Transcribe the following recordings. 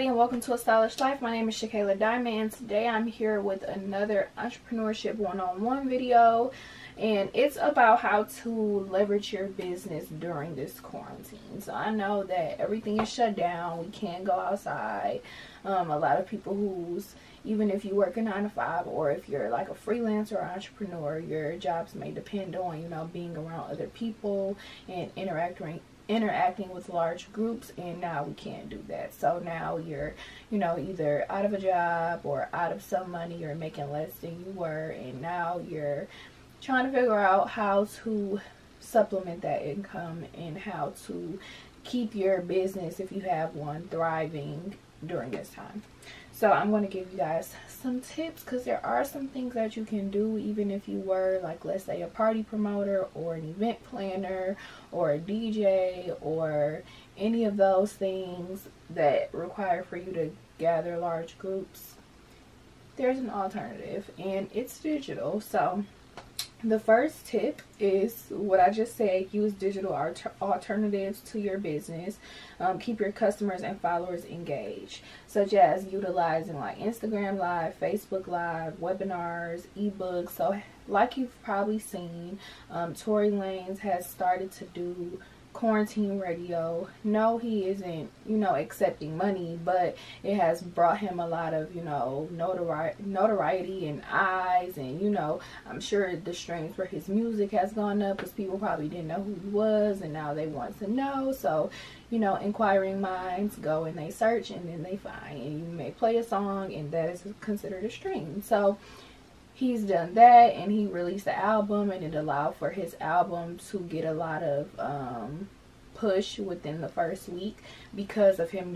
And welcome to A Stylish Life. My name is ShaKayla Diamond, and today I'm here with another entrepreneurship one-on-one video, and it's about how to leverage your business during this quarantine. So I know that everything is shut down, we can't go outside. A lot of people who's, even if you work a 9-to-5 or if you're like a freelancer or entrepreneur, your jobs may depend on, you know, being around other people and interacting with large groups, and now we can't do that. So now you're, you know, either out of a job or out of some money, or making less than you were, and now you're trying to figure out how to supplement that income and how to keep your business, if you have one, thriving during this time. So I'm going to give you guys some tips, because there are some things that you can do even if you were, like, let's say a party promoter or an event planner or a DJ or any of those things that require for you to gather large groups. There's an alternative, and it's digital. So the first tip is what I just said: use digital alternatives to your business. Keep your customers and followers engaged, such as utilizing like Instagram Live, Facebook Live, webinars, ebooks. So like you've probably seen, Tory Lanez has started to do quarantine radio. No, he isn't, you know, accepting money, but it has brought him a lot of, you know, notoriety and eyes, and, you know, I'm sure the streams for his music has gone up because people probably didn't know who he was, and now they want to know. So, you know, inquiring minds go and they search, and then they find, and you may play a song, and that is considered a stream. So he's done that, and he released the album, and it allowed for his album to get a lot of push within the first week because of him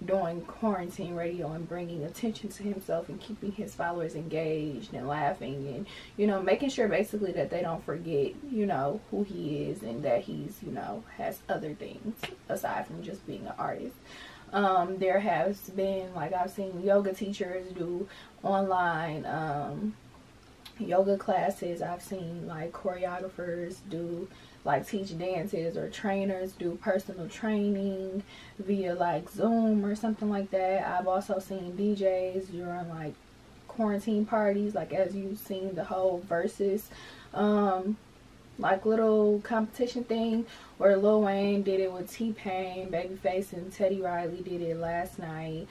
doing quarantine radio and bringing attention to himself and keeping his followers engaged and laughing, and, you know, making sure basically that they don't forget, you know, who he is, and that he's, you know, has other things aside from just being an artist. There has been, like, I've seen yoga teachers do online yoga classes. I've seen like choreographers do, like, teach dances, or trainers do personal training via like Zoom or something like that. I've also seen DJs during like quarantine parties, like as you've seen the whole versus like little competition thing where Lil Wayne did it with T-Pain, Babyface, and Teddy Riley did it last night.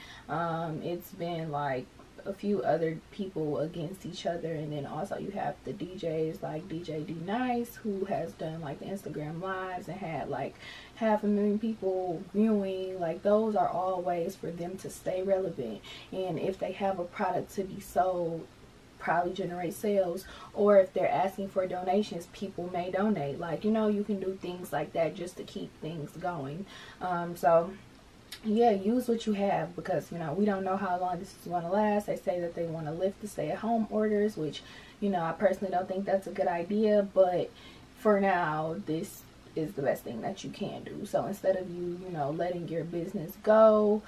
It's been like a few other people against each other, and then also you have the DJs like DJ D Nice, who has done like the Instagram lives and had like 500,000 people viewing. Like, those are all ways for them to stay relevant, and if they have a product to be sold, probably generate sales, or if they're asking for donations, people may donate. Like, you know, you can do things like that just to keep things going. So yeah, use what you have, because, you know, we don't know how long this is going to last. They say that they want to lift the stay-at-home orders, which, you know, I personally don't think that's a good idea, but for now, this is the best thing that you can do. So instead of you know, letting your business go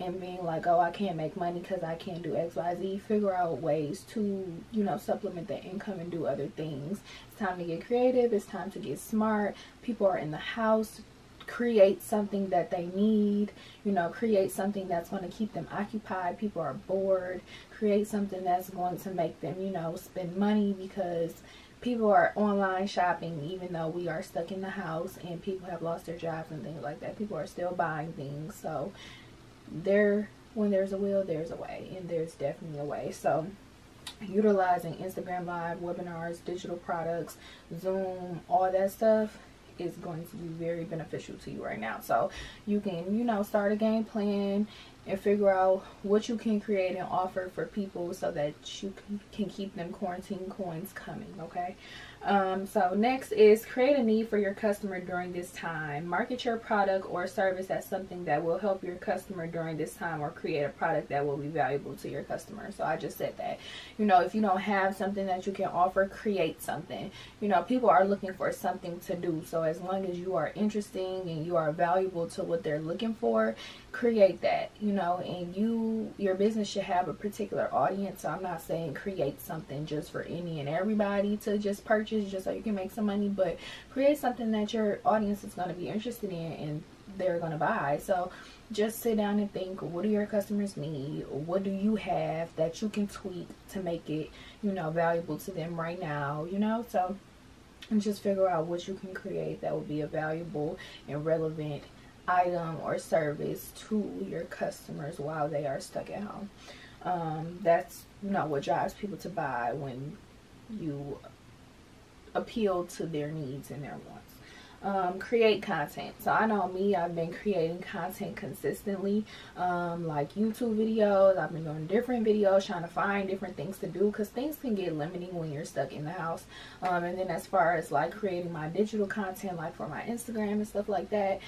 and being like, oh, I can't make money because I can't do XYZ, figure out ways to, you know, supplement the income and do other things. It's time to get creative. It's time to get smart. People are in the house. Create something that they need, you know, create something that's going to keep them occupied. People are bored. Create something that's going to make them, you know, spend money, because people are online shopping. Even though we are stuck in the house and people have lost their jobs and things like that, people are still buying things. So when there's a will, there's a way, and there's definitely a way. So utilizing Instagram Live, webinars, digital products, Zoom, all that stuff is going to be very beneficial to you right now. So you can, you know, start a game plan and figure out what you can create and offer for people so that you can keep them quarantine coins coming, okay? So next is create a need for your customer during this time. Market your product or service as something that will help your customer during this time, or create a product that will be valuable to your customer. So I just said that, you know, if you don't have something that you can offer, create something. You know, people are looking for something to do. So as long as you are interesting and you are valuable to what they're looking for, create that, you know. And your business should have a particular audience. So I'm not saying create something just for any and everybody to just purchase just so you can make some money, but create something that your audience is going to be interested in and they're going to buy. So just sit down and think, what do your customers need? What do you have that you can tweak to make it, you know, valuable to them right now, you know? So and just figure out what you can create that will be a valuable and relevant item or service to your customers while they are stuck at home. That's, you know, what drives people to buy, when you appeal to their needs and their wants. Create content. So I know me, I've been creating content consistently, like YouTube videos. I've been doing different videos, trying to find different things to do, because things can get limiting when you're stuck in the house. And then as far as like creating my digital content, like for my Instagram and stuff like that,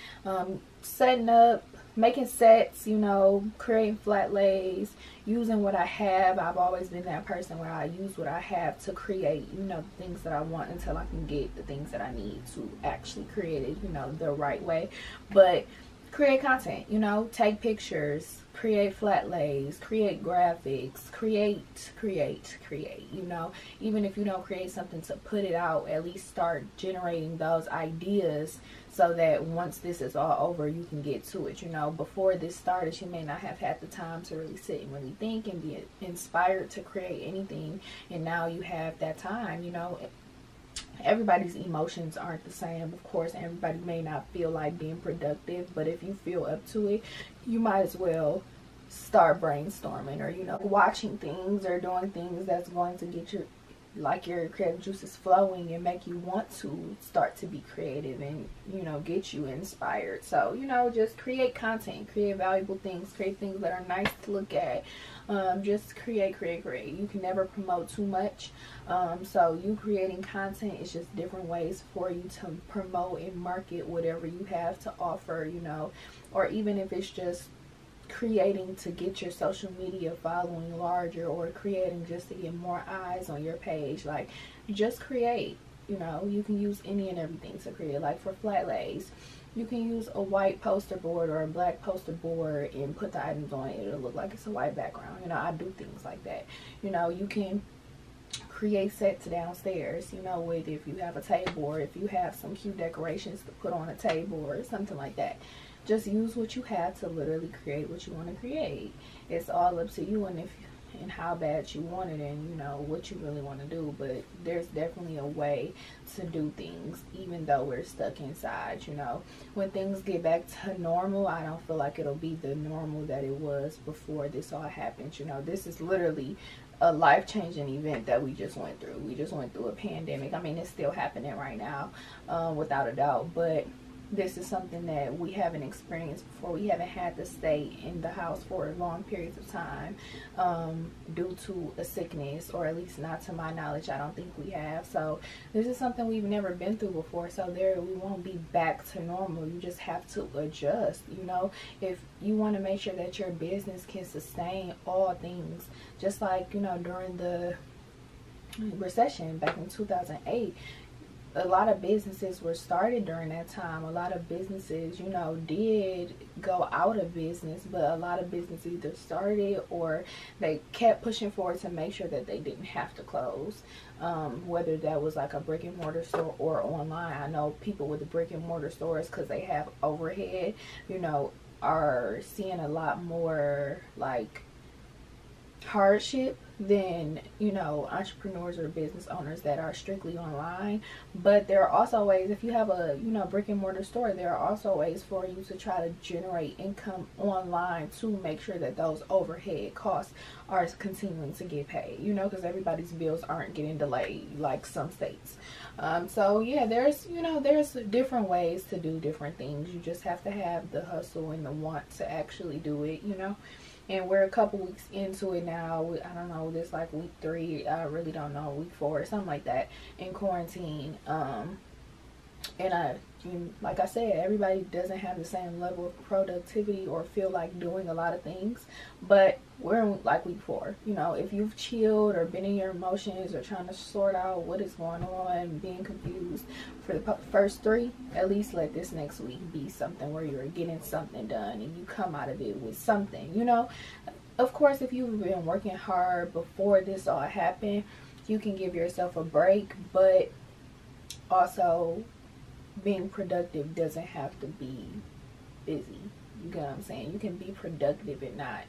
setting up, making sets, you know, creating flat lays, using what I have. I've always been that person where I use what I have to create, you know, the things that I want until I can get the things that I need to actually create it, you know, the right way. But create content, you know, take pictures, create flat lays, create graphics, create, you know. Even if you don't create something to put it out, at least start generating those ideas so that once this is all over, you can get to it, you know. Before this started, you may not have had the time to really sit and really think and be inspired to create anything, and now you have that time, you know. Everybody's emotions aren't the same, of course. Everybody may not feel like being productive, but if you feel up to it, you might as well start brainstorming, or, you know, watching things or doing things that's going to get your creative juices flowing and make you want to start to be creative and, you know, get you inspired. So, you know, just create content, create valuable things, create things that are nice to look at. Just create. You can never promote too much. So you creating content is just different ways for you to promote and market whatever you have to offer, you know. Or even if it's just creating to get your social media following larger, or creating just to get more eyes on your page. Like, just create, you know. You can use any and everything to create. Like for flat lays, you can use a white poster board or a black poster board and put the items on it. It'll look like it's a white background, you know. I do things like that, you know. You can create sets downstairs, you know, with, if you have a table, or if you have some cute decorations to put on a table or something like that. Just use what you have to literally create what you want to create. It's all up to you and how bad you want it, and, you know, what you really want to do. But there's definitely a way to do things even though we're stuck inside, you know. When things get back to normal, I don't feel like it'll be the normal that it was before this all happened, you know. This is literally a life-changing event that we just went through. We just went through a pandemic. I mean, it's still happening right now, without a doubt, but this is something that we haven't experienced before. We haven't had to stay in the house for long periods of time due to a sickness, or at least not to my knowledge. I don't think we have. So this is something we've never been through before. So we won't be back to normal. You just have to adjust, you know. If you want to make sure that your business can sustain all things, just like, you know, during the recession back in 2008, a lot of businesses were started during that time. A lot of businesses, you know, did go out of business, but a lot of businesses either started or they kept pushing forward to make sure that they didn't have to close. Whether that was like a brick and mortar store or online. I know people with the brick and mortar stores, because they have overhead, you know, are seeing a lot more like hardship than, you know, entrepreneurs or business owners that are strictly online. But there are also ways, if you have a, you know, brick and mortar store, there are also ways for you to try to generate income online to make sure that those overhead costs are continuing to get paid, you know, because everybody's bills aren't getting delayed like some states. So yeah, there's, you know, there's different ways to do different things. You just have to have the hustle and the want to actually do it, you know. And we're a couple weeks into it now. I don't know, this like week 3, I really don't know, week 4, something like that, in quarantine. And like I said, everybody doesn't have the same level of productivity or feel like doing a lot of things, but we're in like week 4. You know, if you've chilled or been in your emotions or trying to sort out what is going on, being confused for the first 3, at least let this next week be something where you're getting something done and you come out of it with something, you know. Of course, if you've been working hard before this all happened, you can give yourself a break, but also being productive doesn't have to be busy. You get what I'm saying? You can be productive and not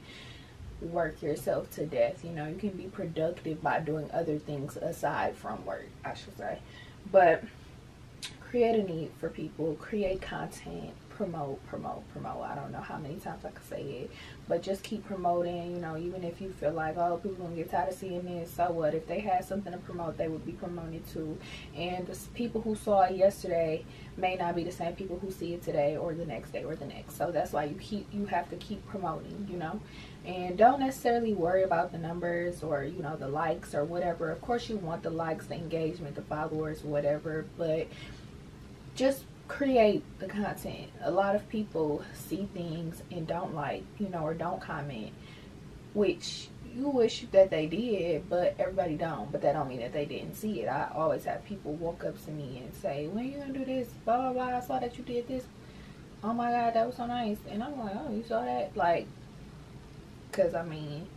work yourself to death. You know, you can be productive by doing other things aside from work, I should say. But create a need for people, create content, promote. I don't know how many times I could say it, but just keep promoting. You know, even if you feel like, oh, people gonna get tired of seeing this, so what? If they had something to promote, they would be promoting too. And the people who saw it yesterday may not be the same people who see it today or the next day or the next. So that's why you have to keep promoting, you know. And don't necessarily worry about the numbers or, you know, the likes or whatever. Of course you want the likes, the engagement, the followers, whatever, but just create the content. A lot of people see things and don't like, you know, or don't comment, which you wish that they did, but everybody don't. But that don't mean that they didn't see it. I always have people walk up to me and say, when you gonna do this, blah blah blah, I saw that you did this, oh my god, that was so nice. And I'm like, oh, you saw that? Like, because I mean,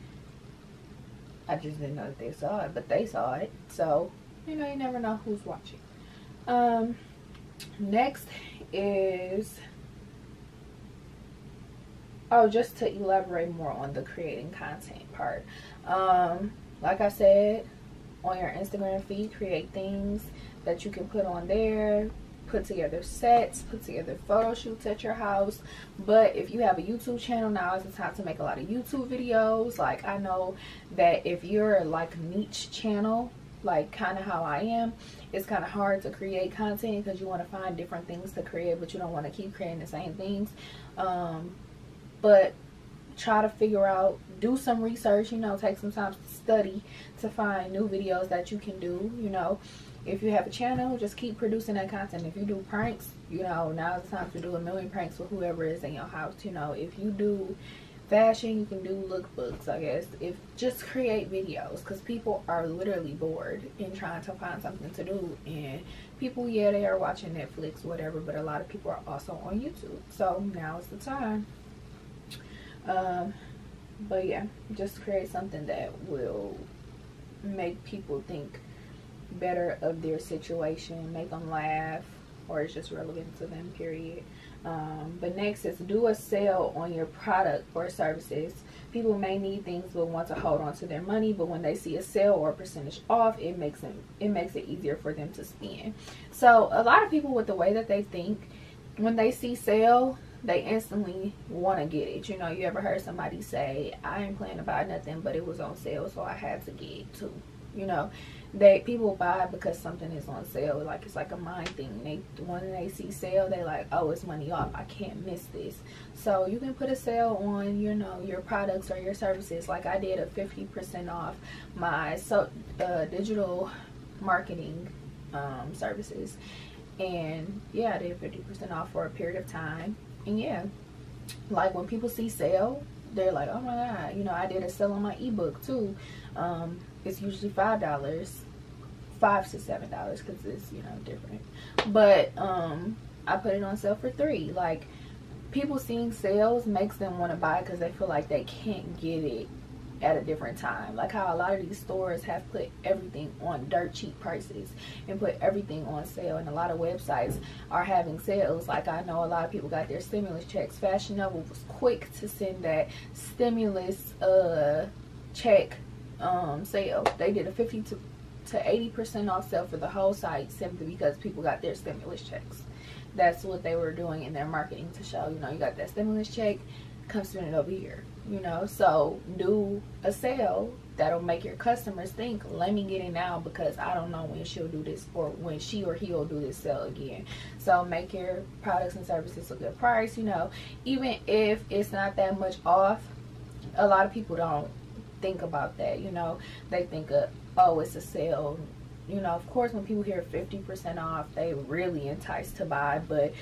I just didn't know that they saw it, but they saw it. So, you know, you never know who's watching. Next is, oh, just to elaborate more on the creating content part. Like I said, on your Instagram feed, create things that you can put on there. Put together sets, put together photo shoots at your house. But if you have a YouTube channel, now is the time to make a lot of YouTube videos. Like, I know that if you're like a niche channel, like kind of how I am, it's kind of hard to create content because you want to find different things to create, but you don't want to keep creating the same things. But try to figure out, do some research, you know, take some time to study to find new videos that you can do. You know, if you have a channel, just keep producing that content. If you do pranks, you know, now's the time to do a million pranks with whoever is in your house. You know, if you do fashion, you can do lookbooks, I guess. If just create videos, because people are literally bored and trying to find something to do. And people, yeah, they are watching Netflix, whatever, but a lot of people are also on YouTube. So now is the time. But yeah, just create something that will make people think better of their situation, make them laugh, or it's just relevant to them, period. But next is do a sale on your product or services. People may need things but want to hold on to their money, but when they see a sale or a percentage off, it makes it easier for them to spend. So a lot of people, with the way that they think, when they see sale, they instantly want to get it. You know, you ever heard somebody say, I ain't planning to buy nothing, but it was on sale, so I had to get it too. You know, people buy because something is on sale. Like, it's like a mind thing. When they see sale, they like, oh, it's money off, I can't miss this. So you can put a sale on, you know, your products or your services. Like I did a 50% off my digital marketing services, and yeah, I did 50% off for a period of time. And yeah, like when people see sale, they're like, oh my god. You know, I did a sale on my ebook too. It's usually $5 to $7 because it's, you know, different. But I put it on sale for $3. Like, people seeing sales makes them want to buy it because they feel like they can't get it at a different time. Like how a lot of these stores have put everything on dirt cheap prices and put everything on sale, and a lot of websites are having sales. Like, I know a lot of people got their stimulus checks. Fashion Nova was quick to send that stimulus check sale. They did a 50 to 80% off sale for the whole site simply because people got their stimulus checks. That's what they were doing in their marketing to show, you know, you got that stimulus check, come spend it over here, you know. So do a sale that'll make your customers think, let me get it now because I don't know when she'll do this or when she or he'll do this sale again. So make your products and services a good price, you know. Even if it's not that much off, a lot of people don't think about that, you know. They think of, oh, it's a sale, you know. Of course, when people hear 50% off, they really enticed to buy. But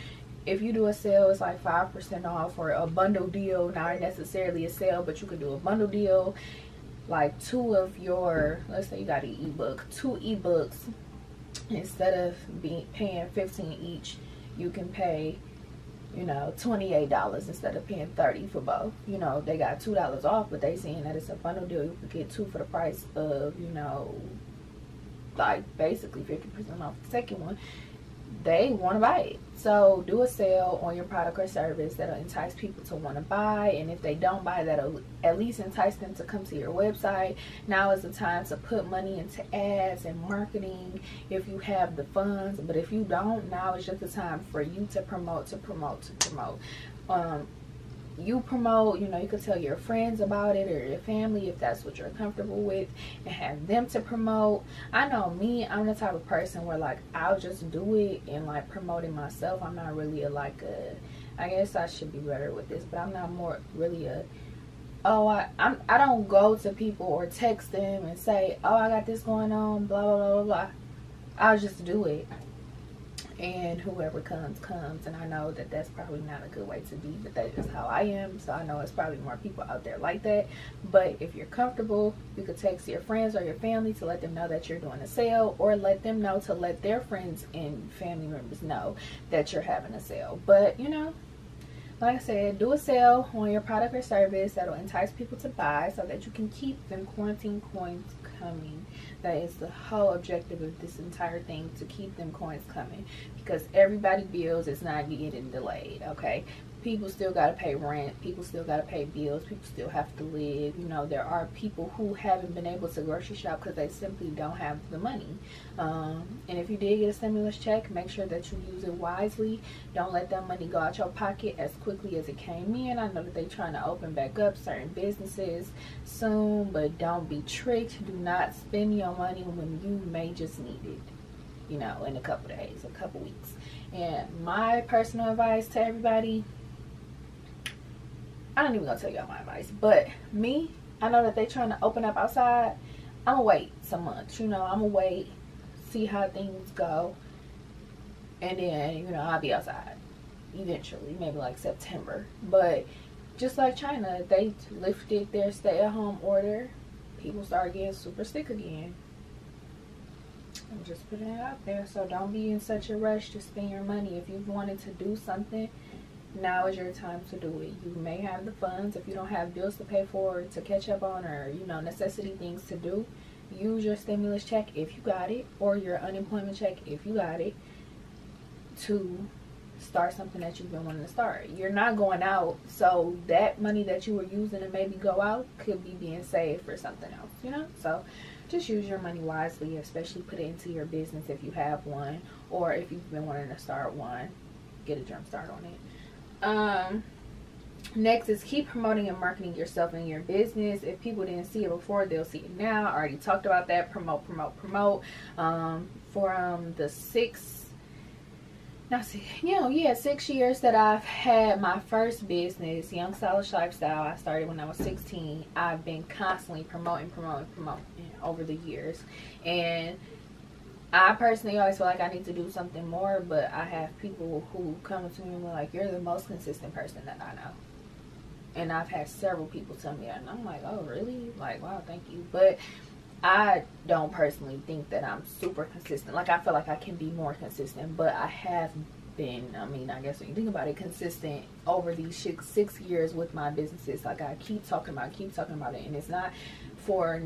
if you do a sale, it's like 5% off, or a bundle deal, not necessarily a sale, but you could do a bundle deal, like 2 of your, let's say you got an ebook, 2 ebooks, instead of paying $15 each, you can pay, you know, $28 instead of paying $30 for both. You know, they got $2 off, but they saying that it's a bundle deal. You could get 2 for the price of, you know, like basically 50% off the second one. They want to buy it. So do a sale on your product or service that'll entice people to want to buy, and if they don't buy, that'll at least entice them to come to your website. Now is the time to put money into ads and marketing if you have the funds, but if you don't, now is just the time for you to promote. You promote, you know, you could tell your friends about it or your family if that's what you're comfortable with, and have them to promote. I know me, I'm the type of person where like I'll just do it and like promote it myself. I'm not really I guess I should be better with this, but I'm not I don't go to people or text them and say, oh, I got this going on, blah blah blah blah. I'll just do it, and whoever comes, and I know that that's probably not a good way to be, but that's just how I am. So I know it's probably more people out there like that. But if you're comfortable, you could text your friends or your family to let them know that you're doing a sale, or let them know to let their friends and family members know that you're having a sale. But you know, like I said, do a sale on your product or service that'll entice people to buy so that you can keep them quarantine coins coming. That is the whole objective of this entire thing, to keep them coins coming, because everybody bills is not getting delayed, okay? People still got to pay rent, people still got to pay bills, people still have to live. You know, there are people who haven't been able to grocery shop because they simply don't have the money. And if you did get a stimulus check, make sure that you use it wisely. Don't let that money go out your pocket as quickly as it came in. I know that they're trying to open back up certain businesses soon, but don't be tricked. Do not spend your money when you may just need it, you know, in a couple days, a couple weeks. And my personal advice to everybody, I don't even gonna tell y'all my advice, but me, I know that they trying to open up outside. I'm gonna wait some months, you know. I'm gonna wait, see how things go, and then, you know, I'll be outside eventually, maybe like September. But just like China, they lifted their stay-at-home order. People start getting super sick again. I'm just putting it out there. So don't be in such a rush to spend your money. If you've wanted to do something, now is your time to do it. You may have the funds. If you don't have bills to pay for, to catch up on, or, you know, necessity things to do, use your stimulus check if you got it, or your unemployment check if you got it, to start something that you've been wanting to start. You're not going out, so that money that you were using to maybe go out could be being saved for something else, you know. So just use your money wisely, especially put it into your business if you have one, or if you've been wanting to start one, get a jump start on it. Next is keep promoting and marketing yourself and your business. If people didn't see it before, they'll see it now. I already talked about that. Promote. For the 6 years that I've had my first business, Young Stylish Lifestyle, I started when I was 16. I've been constantly promoting over the years, and I personally always feel like I need to do something more, but I have people who come to me and are like, you're the most consistent person that I know. And I've had several people tell me that, and I'm like, oh, really? Like, wow, thank you. But I don't personally think that I'm super consistent. Like, I feel like I can be more consistent, but I have been, I mean, I guess when you think about it, consistent over these 6 years with my businesses. Like, I keep talking about it, and it's not for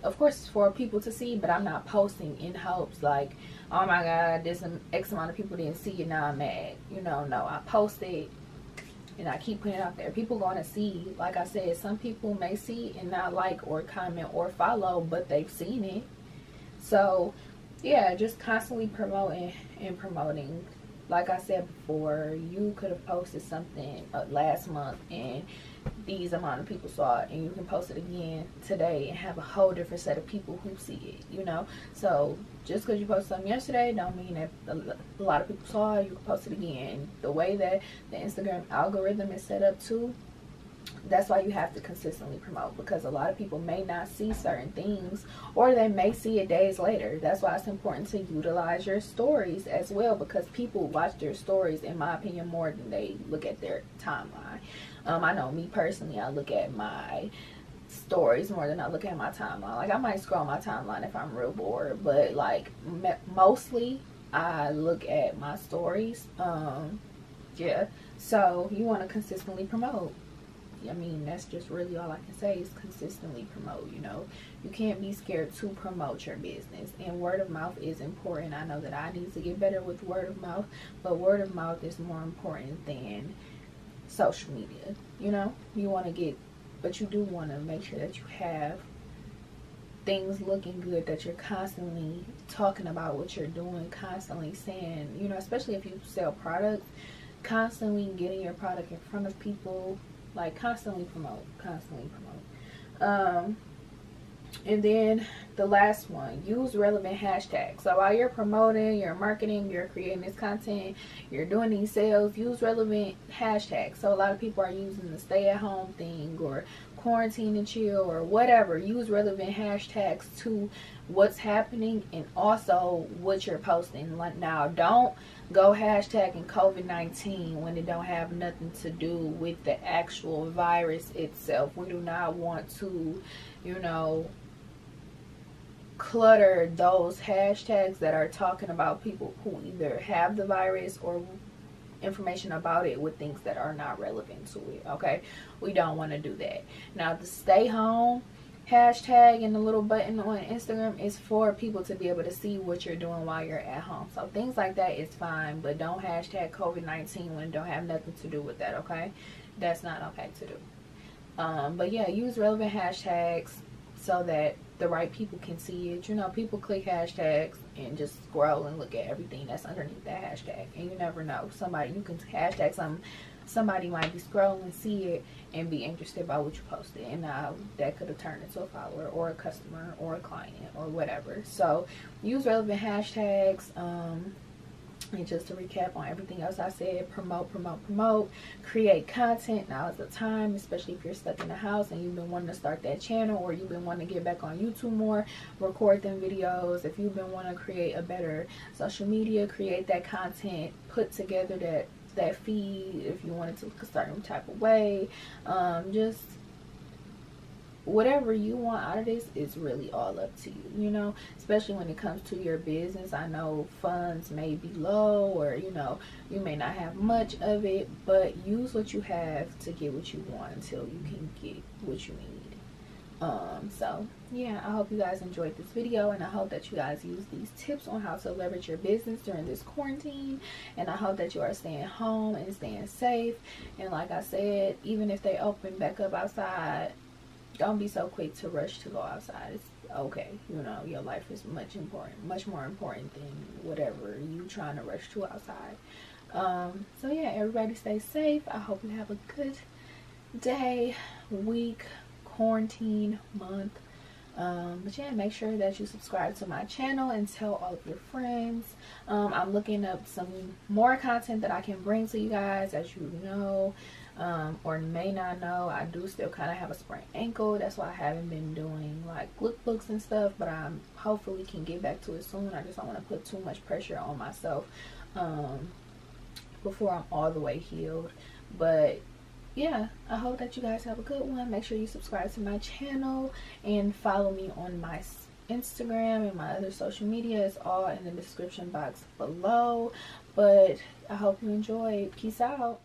of course it's for people to see, but I'm not posting in hopes like, oh my god, there's an X amount of people didn't see it, now I'm mad. You know, no, I post it and I keep putting it out there, people going to see. Like I said, some people may see and not like or comment or follow, but they've seen it. So yeah, just constantly promoting and promoting. Like I said before, you could have posted something last month and these amount of people saw it, and you can post it again today and have a whole different set of people who see it, you know. So just because you posted something yesterday don't mean that a lot of people saw it. You can post it again. The way that the Instagram algorithm is set up too, that's why you have to consistently promote, because a lot of people may not see certain things, or they may see it days later. That's why it's important to utilize your stories as well, because people watch their stories, in my opinion, more than they look at their timeline. I know me personally, I look at my stories more than I look at my timeline. Like, I might scroll my timeline if I'm real bored, but like mostly I look at my stories. Yeah, so you want to consistently promote. I mean, that's just really all I can say, is consistently promote. You know, you can't be scared to promote your business, and word of mouth is important. I know that I need to get better with word of mouth, but word of mouth is more important than social media. You know, you want to get, but you do want to make sure that you have things looking good, that you're constantly talking about what you're doing, constantly saying, you know, especially if you sell products, constantly getting your product in front of people. Like, constantly promote. And then the last one, use relevant hashtags. So while you're promoting, you're marketing, you're creating this content, you're doing these sales, use relevant hashtags. So a lot of people are using the stay at home thing, or quarantine and chill, or whatever. Use relevant hashtags to what's happening and also what you're posting. Like, now, don't go hashtagging COVID-19 when it don't have nothing to do with the actual virus itself. We do not want to, you know, clutter those hashtags that are talking about people who either have the virus or information about it with things that are not relevant to it. Okay, we don't want to do that. Now, the stay home hashtag and the little button on Instagram is for people to be able to see what you're doing while you're at home. So things like that is fine, but don't hashtag COVID-19 when it don't have nothing to do with that. Okay, that's not okay to do. But yeah, use relevant hashtags so that the right people can see it. You know, people click hashtags and just scroll and look at everything that's underneath that hashtag, and you never know, somebody, you can hashtag something, somebody might be scrolling, see it, and be interested by what you posted, and now that could have turned into a follower or a customer or a client or whatever. So use relevant hashtags. And just to recap on everything else I said, promote, create content. Now is the time, especially if you're stuck in the house and you've been wanting to start that channel, or you've been wanting to get back on YouTube more, record them videos. If you've been wanting to create a better social media, create that content, put together that feed if you wanted to look a certain type of way. Just whatever you want out of this is really all up to you, you know, especially when it comes to your business. I know funds may be low, or, you know, you may not have much of it, but use what you have to get what you want until you can get what you need. So yeah, I hope you guys enjoyed this video, and I hope that you guys use these tips on how to leverage your business during this quarantine, and I hope that you are staying home and staying safe. And like I said, even if they open back up outside, don't be so quick to rush to go outside. It's okay, you know, your life is much more important than whatever you trying to rush to outside. So yeah, everybody stay safe. I hope you have a good day, week, quarantine, month. But yeah, make sure that you subscribe to my channel and tell all of your friends. I'm looking up some more content that I can bring to you guys. As you know, or may not know, I do still kind of have a sprained ankle. That's why I haven't been doing like lookbooks and stuff, but I hopefully can get back to it soon. I just don't want to put too much pressure on myself before I'm all the way healed. But yeah, I hope that you guys have a good one. Make sure you subscribe to my channel and follow me on my Instagram and my other social media. It's all in the description box below. But I hope you enjoyed. Peace out.